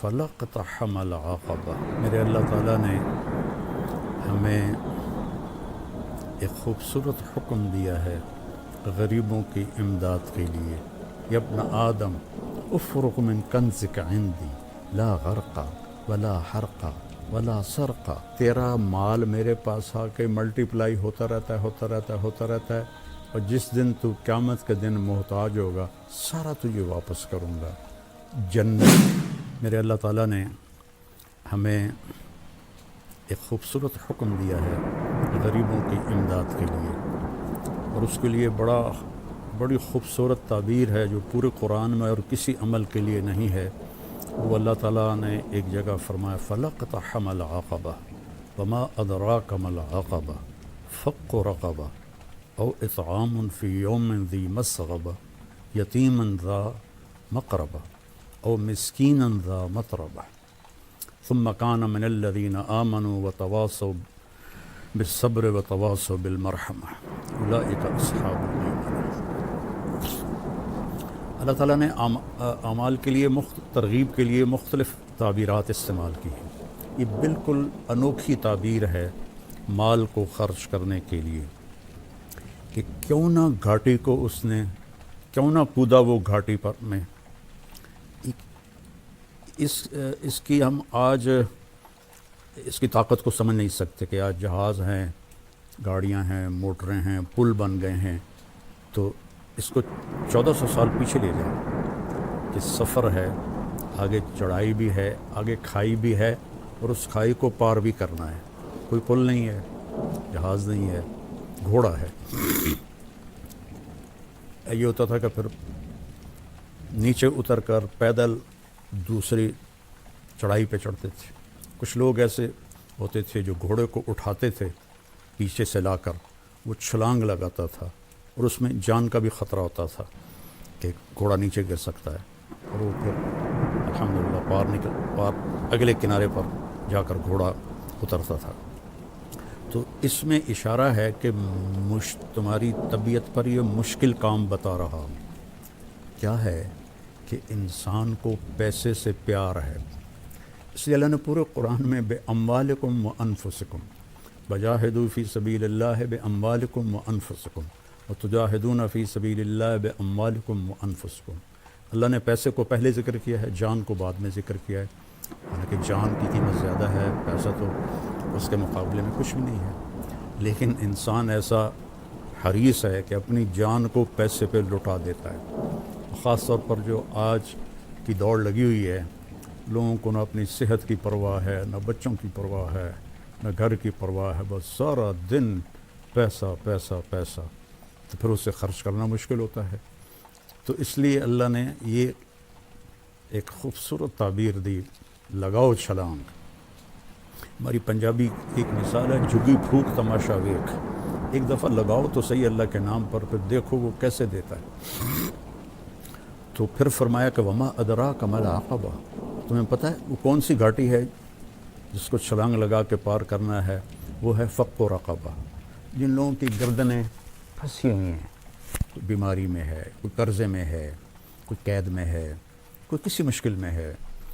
فَلَقْتَحَمَ الْعَقَبَةَ، میرے اللہ تعالیٰ نے ہمیں ایک خوبصورت حکم دیا ہے غریبوں کی امداد کے لیے. یا ابن آدم افرغ من کنزک عندی لا غرق ولا حرق ولا سرق. تیرا مال میرے پاس آ کے ملٹیپلائی ہوتا رہتا ہے اور جس دن تو قیامت کے دن محتاج ہوگا سارا تجھے واپس کروں گا. جنت. میرے اللہ تعالیٰ نے ہمیں ایک خوبصورت حکم دیا ہے غریبوں کی امداد کے لیے، اور اس کے لیے بڑی خوبصورت تعبیر ہے جو پورے قرآن میں اور کسی عمل کے لیے نہیں ہے. وہ اللہ تعالیٰ نے ایک جگہ فرمایا فَلَقْتَحَمَ الْعَقَبَةَ وَمَا أَدْرَاكَ مَا الْعَقَبَةُ فَكُّ رَقَبَةٍ أَوْ إِطْعَامٌ فِي يَوْمٍ ذِي مَسْغَبَةٍ يَتِيمًا ذَا مَقْرَبَةٍ أَوْ مِسْكِينًا ذَا مَتْرَبَةٍ ثُمَّ كَانَ مِنَ الَّذِينَ آمَنُوا وَتَوَاصَوْا بِالصَّبْرِ وَتَوَاصَوْا بِالْمَرْحَمَةِ أُولَئِكَ أَصْحَابُ الْمَيْمَنَةِ. اللہ تعالیٰ نے اعمال کے لیے ترغیب کے لیے مختلف تعبیرات استعمال کی ہیں. یہ بالکل انوکھی تعبیر ہے مال کو خرچ کرنے کے لیے کہ کیوں نہ گھاٹی کو کیوں نہ کودا وہ گھاٹی پر میں. اس کی ہم آج اس کی طاقت کو سمجھ نہیں سکتے کہ آج جہاز ہیں، گاڑیاں ہیں، موٹریں ہیں، پل بن گئے ہیں. تو اس کو 1400 سال پیچھے لے جائیں کہ سفر ہے، آگے چڑھائی بھی ہے، آگے کھائی بھی ہے، اور اس کھائی کو پار بھی کرنا ہے. کوئی پل نہیں ہے، جہاز نہیں ہے، گھوڑا ہے. یہ ہوتا تھا کہ پھر نیچے اتر کر پیدل دوسری چڑھائی پہ چڑھتے تھے. کچھ لوگ ایسے ہوتے تھے جو گھوڑے کو اٹھاتے تھے پیچھے سے لا کر، وہ چھلانگ لگاتا تھا اور اس میں جان کا بھی خطرہ ہوتا تھا کہ گھوڑا نیچے گر سکتا ہے، اور وہ پھر الحمدللہ پار اگلے کنارے پر جا کر گھوڑا اترتا تھا. تو اس میں اشارہ ہے کہ تمہاری طبیعت پر یہ مشکل کام بتا رہا ہوں. کیا ہے کہ انسان کو پیسے سے پیار ہے. اس لیے اللہ نے پورے قرآن میں بِأَمْوَالِكُمْ وَأَنفُسِكُمْ وَجَاهِدُوا فِي سَبِيلِ اللَّهِ بِأَمْوَالِكُمْ وَأَنفُسِكُمْ وَتُجَاهِدُونَ فِي سَبِيلِ اللَّهِ بِأَمْوَالِكُمْ وَأَنفُسِكُمْ. اللہ نے پیسے کو پہلے ذکر کیا ہے، جان کو بعد میں ذکر کیا ہے. حالانکہ جان کی قیمت زیادہ ہے، پیسہ تو اس کے مقابلے میں کچھ بھی نہیں ہے. لیکن انسان ایسا حریص ہے کہ اپنی جان کو پیسے پہ لٹا دیتا ہے. خاص طور پر جو آج کی دوڑ لگی ہوئی ہے، لوگوں کو نہ اپنی صحت کی پرواہ ہے، نہ بچوں کی پرواہ ہے، نہ گھر کی پرواہ ہے، بس سارا دن پیسہ پیسہ پیسہ. تو پھر اسے خرچ کرنا مشکل ہوتا ہے. تو اس لیے اللہ نے یہ ایک خوبصورت تعبیر دی، لگاؤ چھلانگ. ہماری پنجابی ایک مثال ہے، جھگی پھوک تماشا ویکھ. ایک دفعہ لگاؤ تو صحیح اللہ کے نام پر، پھر دیکھو وہ کیسے دیتا ہے. تو پھر فرمایا کہ وما ادراک ما العقبہ، تمہیں پتہ ہے وہ کون سی گھاٹی ہے جس کو چھلانگ لگا کے پار کرنا ہے؟ وہ ہے فق و رقبہ. جن لوگوں کی گردنیں پھنسی ہوئی ہیں، کوئی بیماری میں ہے، کوئی قرضے میں ہے، کوئی قید میں ہے، کوئی کسی مشکل میں ہے،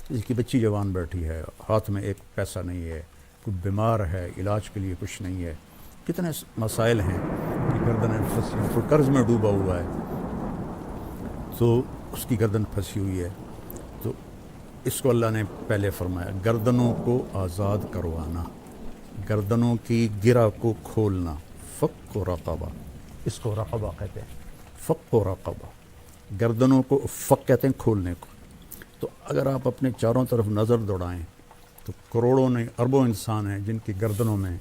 جس کی بچی جوان بیٹھی ہے، ہاتھ میں ایک پیسہ نہیں ہے، کوئی بیمار ہے، علاج کے لیے کچھ نہیں ہے. کتنے مسائل ہیں کہ گردنیں پھنسی ہیں. کوئی قرض میں ڈوبا ہوا ہے تو اس کی گردن پھنسی ہوئی ہے. تو اس کو اللہ نے پہلے فرمایا گردنوں کو آزاد کروانا، گردنوں کی گرہ کو کھولنا. فق و رقبہ، اس کو رقبہ کہتے ہیں. فق و رقبہ، گردنوں کو فق کہتے ہیں کھولنے کو. تو اگر آپ اپنے چاروں طرف نظر دوڑائیں تو کروڑوں نہیں اربوں انسان ہیں جن کی گردنوں میں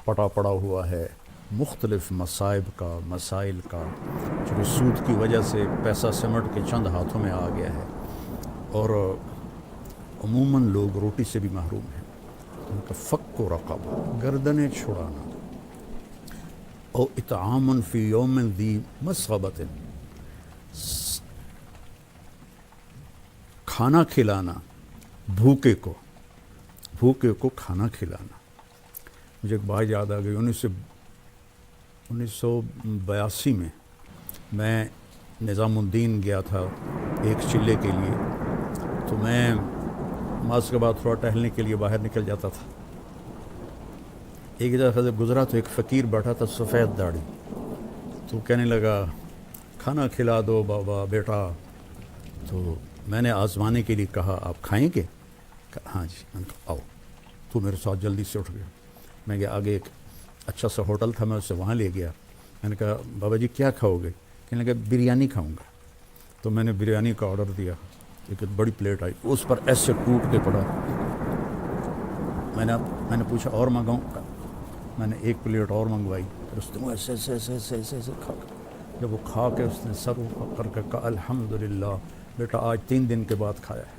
پٹا پڑا ہوا ہے مختلف مصائب کا، مسائل کا. چونکہ سود کی وجہ سے پیسہ سمٹ کے چند ہاتھوں میں آ گیا ہے، اور عموماً لوگ روٹی سے بھی محروم ہیں. ان کا فق و رقبہ، گردنیں چھڑانا. او اطعام فی یوم ذی مسغبۃ، کھانا کھلانا بھوکے کو کھانا کھلانا. مجھے ایک بات یاد آ گئی. 1982 میں نظام الدین گیا تھا ایک چلے کے لیے. تو میں نماز کے بعد تھوڑا ٹہلنے کے لیے باہر نکل جاتا تھا. ایک دفعہ جب گزرا تو ایک فقیر بیٹھا تھا سفید داڑھی, تو کہنے لگا کھانا کھلا دو بابا بیٹا. تو میں نے آزمانے کے لیے کہا آپ کھائیں گے؟ کہا ہاں جی. میں نے کہا آؤ. تو میرے ساتھ جلدی سے اٹھ گیا. میں گیا آگے ایک اچھا سا ہوٹل تھا, میں اسے وہاں لے گیا. میں نے کہا بابا جی کیا کھاؤ گے؟ کہنے لگا بریانی کھاؤں گا. تو میں نے بریانی کا آرڈر دیا, ایک بڑی پلیٹ آئی, اس پر ایسے ٹوٹ کے پڑا. میں نے پوچھا اور منگاؤں؟ میں نے ایک پلیٹ اور منگوائی. پھر اس نے ایسے ایسے ایسے ایسے ایسے ایسے کھا. جب وہ کھا کے اس نے سر کر کے کہا الحمدللہ بیٹا آج 3 دن کے بعد کھایا ہے.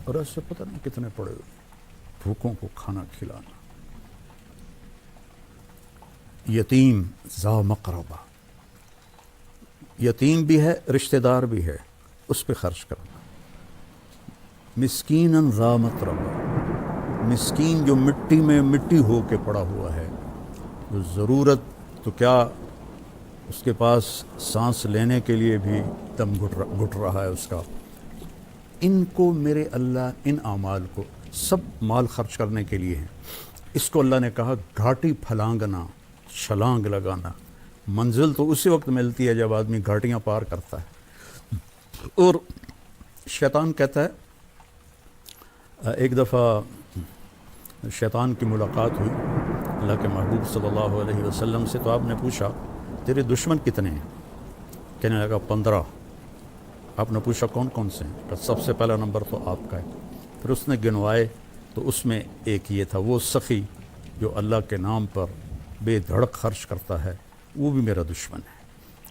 اور اس سے پتہ نہیں کتنے پڑے ہوئے بھوکوں کو کھانا کھلانا. یتیم ذا مقربہ, یتیم بھی ہے رشتہ دار بھی ہے, اس پہ خرچ کرنا. مسکیناً ذا متربہ, مسکین جو مٹی میں مٹی ہو کے پڑا ہوا ہے, جو ضرورت تو کیا اس کے پاس سانس لینے کے لیے بھی دم گھٹ رہا ہے اس کا. ان کو میرے اللہ ان اعمال کو سب مال خرچ کرنے کے لیے ہیں. اس کو اللہ نے کہا گھاٹی پھلانگنا, چھلانگ لگانا. منزل تو اسی وقت ملتی ہے جب آدمی گھاٹیاں پار کرتا ہے. اور شیطان کہتا ہے, ایک دفعہ شیطان کی ملاقات ہوئی اللہ کے محبوب صلی اللہ علیہ وسلم سے. تو آپ نے پوچھا تیرے دشمن کتنے ہیں؟ کہنے لگا 15. آپ نے پوچھا کون کون سے ہیں؟ تو سب سے پہلا نمبر تو آپ کا ہے. پھر اس نے گنوائے تو اس میں ایک یہ تھا, وہ سخی جو اللہ کے نام پر بے دھڑک خرچ کرتا ہے وہ بھی میرا دشمن ہے.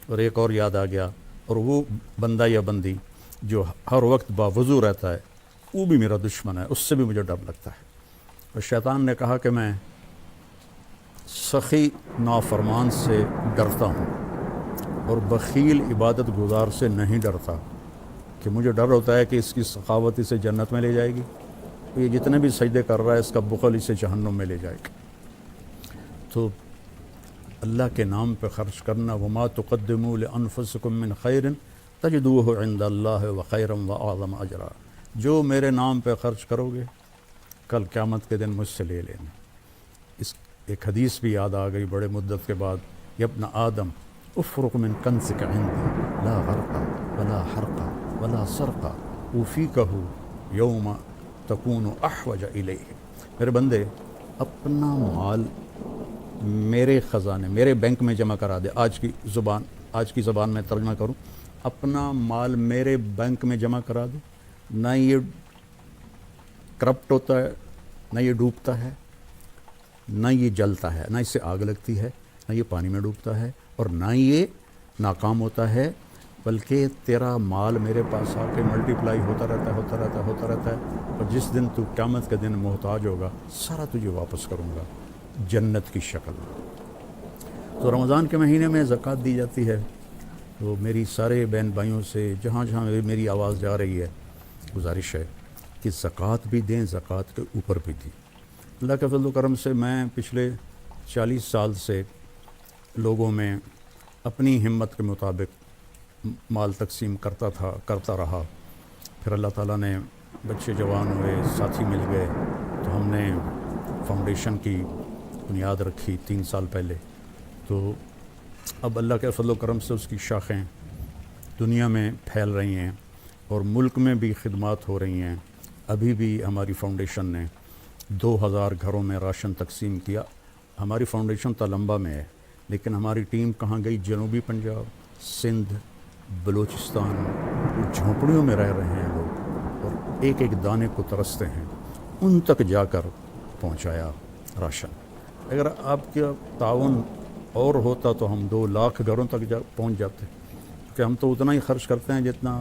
اور ایک اور یاد آ گیا, اور وہ بندہ یا بندی جو ہر وقت باوضو رہتا ہے وہ بھی میرا دشمن ہے, اس سے بھی مجھے ڈر لگتا ہے. اور شیطان نے کہا کہ میں سخی نافرمان سے ڈرتا ہوں اور بخیل عبادت گزار سے نہیں ڈرتا, کہ مجھے ڈر ہوتا ہے کہ اس کی سخاوت اسے جنت میں لے جائے گی, یہ جتنے بھی سجدے کر رہا ہے اس کا بخل اسے جہنم میں لے جائے گا. تو اللہ کے نام پہ خرچ کرنا, وما تقدموا لانفسکم من خیر تجدوہ عند اللہ وخیرا واعظم اجرا. جو میرے نام پہ خرچ کرو گے کل قیامت کے دن مجھ سے لے لینا. اس ایک حدیث بھی یاد آ گئی بڑے مدت کے بعد, یا ابن آدم افرق من کنزک عندی لا غرق ولا حرق ولا سرق اوفیکہ یوم تکون احوج الیہ. میرے بندے اپنا مال میرے خزانے میرے بینک میں جمع کرا دے. آج کی زبان میں ترجمہ کروں, اپنا مال میرے بینک میں جمع کرا دے. نہ یہ کرپٹ ہوتا ہے, نہ یہ ڈوبتا ہے, نہ یہ جلتا ہے, نہ اس سے آگ لگتی ہے, نہ یہ پانی میں ڈوبتا ہے, اور نہ یہ ناکام ہوتا ہے, بلکہ تیرا مال میرے پاس آ کے ملٹیپلائی ہوتا رہتا ہے. اور جس دن تو قیامت کے دن محتاج ہوگا سارا تجھے واپس کروں گا جنت کی شکل میں. تو رمضان کے مہینے میں زکوٰۃ دی جاتی ہے. تو میری سارے بہن بھائیوں سے جہاں جہاں میری آواز جا رہی ہے گزارش ہے کہ زکوٰۃ بھی دیں, زکوٰۃ کے اوپر بھی دیں. اللہ کے فضل و کرم سے میں پچھلے 40 سال سے لوگوں میں اپنی ہمت کے مطابق مال تقسیم کرتا رہا. پھر اللہ تعالیٰ نے بچے جوان ہوئے, ساتھی مل گئے, تو ہم نے فاؤنڈیشن کی بنیاد رکھی 3 سال پہلے. تو اب اللہ کے فضل و کرم سے اس کی شاخیں دنیا میں پھیل رہی ہیں اور ملک میں بھی خدمات ہو رہی ہیں. ابھی بھی ہماری فاؤنڈیشن نے 2000 گھروں میں راشن تقسیم کیا. ہماری فاؤنڈیشن تلمبا میں ہے, لیکن ہماری ٹیم کہاں گئی؟ جنوبی پنجاب, سندھ, بلوچستان. وہ جھونپڑیوں میں رہ رہے ہیں لوگ اور ایک ایک دانے کو ترستے ہیں, ان تک جا کر پہنچایا راشن. اگر آپ کا تعاون اور ہوتا تو ہم 2 لاکھ گھروں تک پہنچ جاتے, کہ ہم تو اتنا ہی خرچ کرتے ہیں جتنا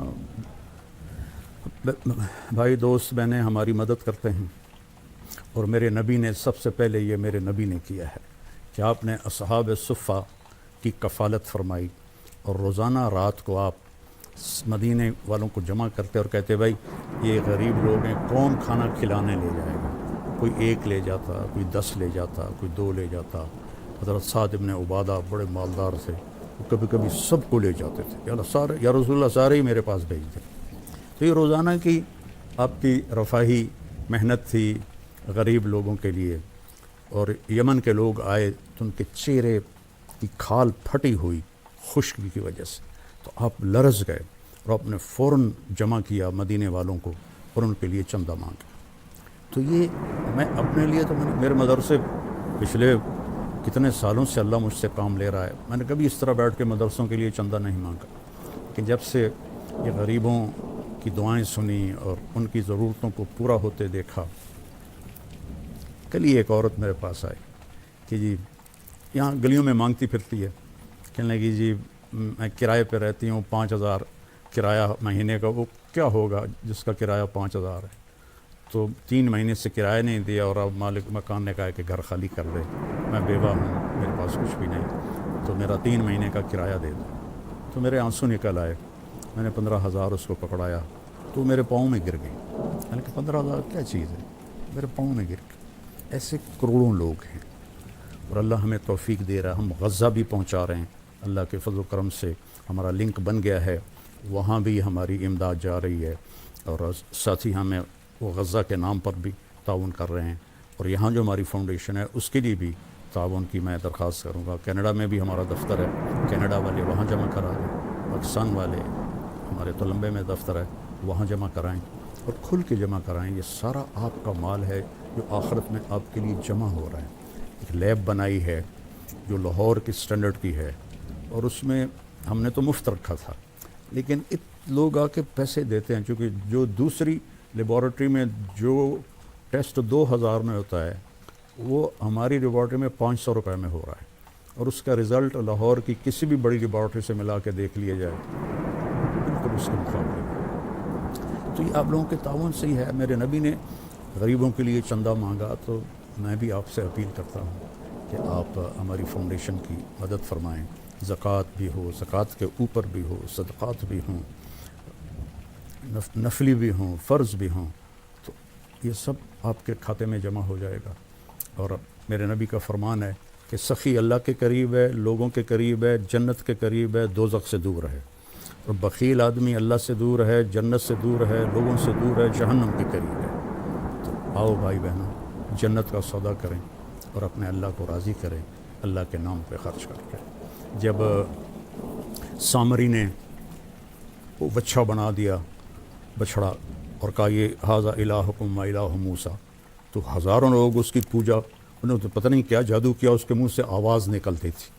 بھائی دوست بہنیں ہماری مدد کرتے ہیں. اور میرے نبی نے سب سے پہلے یہ میرے نبی نے کیا ہے کہ آپ نے اصحاب صفہ کی کفالت فرمائی, اور روزانہ رات کو آپ مدینے والوں کو جمع کرتے اور کہتے بھائی یہ غریب لوگ ہیں, کون کھانا کھلانے لے جائے گا؟ کوئی 1 لے جاتا, کوئی 10 لے جاتا, کوئی 2 لے جاتا. حضرت سعد ابن عبادہ بڑے مالدار تھے, وہ کبھی کبھی سب کو لے جاتے تھے. یا رسول اللہ سارے ہی میرے پاس بھیج دیں. تو یہ روزانہ کی آپ کی رفاہی محنت تھی غریب لوگوں کے لیے. اور یمن کے لوگ آئے تو ان کے چہرے کی کھال پھٹی ہوئی خشکی کی وجہ سے، تو آپ لرز گئے اور آپ نے فوراً جمع کیا مدینے والوں کو اور ان کے لیے چندہ مانگا. تو یہ میں اپنے لیے تو میرے مدرسے پچھلے کتنے سالوں سے اللہ مجھ سے کام لے رہا ہے، میں نے کبھی اس طرح بیٹھ کے مدرسوں کے لیے چندہ نہیں مانگا. لیکن جب سے یہ غریبوں کی دعائیں سنی اور ان کی ضرورتوں کو پورا ہوتے دیکھا. کل ہی ایک عورت میرے پاس آئی کہ جی یہاں گلیوں میں مانگتی پھرتی ہے، کہنے لگی جی میں کرائے پہ رہتی ہوں، 5,000 کرایہ مہینے کا، وہ کیا ہوگا جس کا کرایہ 5,000 ہے. تو 3 مہینے سے کرایہ نہیں دیا اور اب مالک مکان نے کہا کہ گھر خالی کر دے، میں بیوہ ہوں، میرے پاس کچھ بھی نہیں، تو میرا 3 مہینے کا کرایہ دے دو. تو میرے آنسو نکل آئے. میں نے 15,000 اس کو پکڑایا تو میرے پاؤں میں گر گئی. میں نے کہا 15,000 کیا چیز ہے، میرے پاؤں میں گر گئی. ایسے کروڑوں لوگ ہیں اور اللہ ہمیں توفیق دے رہا ہے. ہم غزہ بھی پہنچا رہے ہیں، اللہ کے فضل و کرم سے ہمارا لنک بن گیا ہے، وہاں بھی ہماری امداد جا رہی ہے. اور ساتھ ہی ہمیں وہ غزہ کے نام پر بھی تعاون کر رہے ہیں. اور یہاں جو ہماری فاؤنڈیشن ہے اس کے لیے بھی تعاون کی میں درخواست کروں گا. کینیڈا میں بھی ہمارا دفتر ہے، کینیڈا والے وہاں جمع کرا دیں. پاکستان والے ہمارے تولمبے میں دفتر ہے، وہاں جمع کرائیں اور کھل کے جمع کرائیں. یہ سارا آپ کا مال ہے جو آخرت میں آپ کے لیے جمع ہو رہا ہے. ایک لیب بنائی ہے جو لاہور کی سٹینڈرڈ کی ہے اور اس میں ہم نے تو مفت رکھا تھا، لیکن لوگ آ کے پیسے دیتے ہیں. چونکہ جو دوسری لیبارٹری میں جو ٹیسٹ 2,000 میں ہوتا ہے وہ ہماری لیبارٹری میں 500 روپے میں ہو رہا ہے، اور اس کا رزلٹ لاہور کی کسی بھی بڑی لیبارٹری سے ملا کے دیکھ لیا جائے بالکل اس کے مقابلے میں. تو یہ آپ لوگوں کے تعاون سے ہی ہے. میرے نبی نے غریبوں کے لیے چندہ مانگا، تو میں بھی آپ سے اپیل کرتا ہوں کہ آپ ہماری فاؤنڈیشن کی مدد فرمائیں. زکوٰۃ بھی ہو، زکوٰۃ کے اوپر بھی ہو، صدقات بھی ہوں، نفلی بھی ہوں، فرض بھی ہوں، تو یہ سب آپ کے کھاتے میں جمع ہو جائے گا. اور میرے نبی کا فرمان ہے کہ سخی اللہ کے قریب ہے، لوگوں کے قریب ہے، جنت کے قریب ہے، دوزخ سے دور ہے. اور بخیل آدمی اللہ سے دور ہے، جنت سے دور ہے، لوگوں سے دور ہے، جہنم کے قریب ہے. تو آؤ بھائی بہنوں، جنت کا سودا کریں اور اپنے اللہ کو راضی کریں اللہ کے نام پہ خرچ کر کے. جب سامری نے وہ بچھا بنا دیا بچھڑا اور کہا یہ ھذا الہکم و الہ موسیٰ، تو ہزاروں لوگ اس کی پوجا، انہوں نے پتہ نہیں کیا جادو کیا، اس کے منہ سے آواز نکلتی تھی.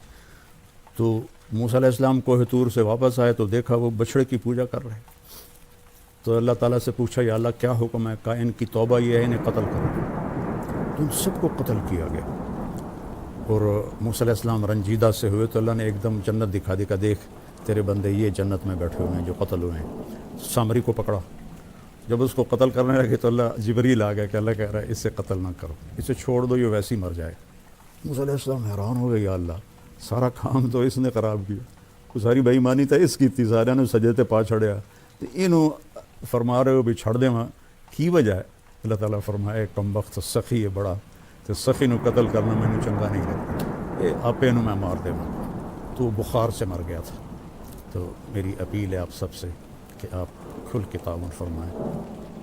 تو موسیٰ علیہ السلام کوہ طور سے واپس آئے تو دیکھا وہ بچھڑے کی پوجا کر رہے. تو اللہ تعالیٰ سے پوچھا یا اللہ کیا حکم ہے؟ کہا ان کی توبہ یہ ہے، انہیں قتل کرو. تو ان سب کو قتل کیا گیا. اور موسیٰ علیہ السلام رنجیدہ سے ہوئے تو اللہ نے ایک دم جنت دکھا دی کہ دیکھ تیرے بندے یہ جنت میں بیٹھے ہوئے ہیں جو قتل ہوئے ہیں. سامری کو پکڑا، جب اس کو قتل کرنے لگے تو اللہ جبریل آ گیا کہ اللہ کہہ رہا ہے اسے قتل نہ کرو، اسے چھوڑ دو، یہ ویسے ہی مر جائے. موسیٰ علیہ السلام حیران ہو گئے، یا اللہ سارا کام تو اس نے خراب کیا، وہ ساری بے ایمانی تھا اس کی تھی، سارے نے سجدے تے پا چھڑیا، تو انہوں فرما رہے ہو بھی چھڑ دے وہاں کی وجہ ہے. اللہ تعالیٰ فرمائے کم بخت سخی ہے بڑا، تو سخی نو قتل کرنا مینوں چنگا نہیں لگتا، یہ آپے نو میں مار دے تو بخار سے مر گیا تھا. تو میری اپیل ہے آپ سب سے کہ آپ کھل کے تعاون فرمائیں.